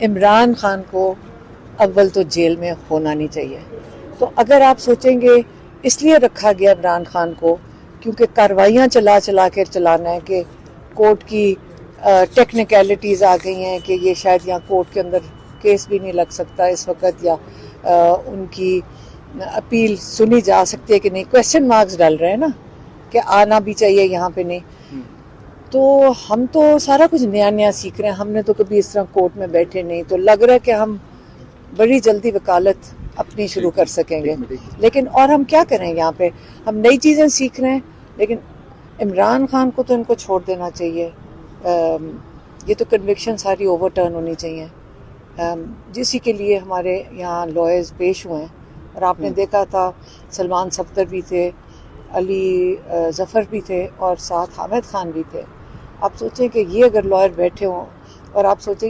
इमरान खान को अव्वल तो जेल में होना नहीं चाहिए। तो अगर आप सोचेंगे इसलिए रखा गया इमरान खान को क्योंकि कार्रवाइयाँ चला चला कर चलाना है कि कोर्ट की टेक्निकलिटीज़ आ गई हैं कि ये शायद यहाँ कोर्ट के अंदर केस भी नहीं लग सकता इस वक्त, या उनकी अपील सुनी जा सकती है कि नहीं, क्वेश्चन मार्क्स डाल रहे हैं ना कि आना भी चाहिए यहाँ पे नहीं। तो हम तो सारा कुछ नया नया सीख रहे हैं, हमने तो कभी इस तरह कोर्ट में बैठे नहीं, तो लग रहा है कि हम बड़ी जल्दी वकालत अपनी शुरू कर सकेंगे। लेकिन और हम क्या करें यहाँ पे, हम नई चीज़ें सीख रहे हैं, लेकिन इमरान खान को तो इनको छोड़ देना चाहिए। ये तो कन्विक्शन सारी ओवरटर्न होनी चाहिए, जिसी के लिए हमारे यहाँ लॉयर्स पेश हुए हैं। और आपने देखा था सलमान सफ्दर भी थे, अली ज़फ़र भी थे और साथ हामिद खान भी थे। आप सोचें कि ये अगर लॉयर बैठे हों और आप सोचें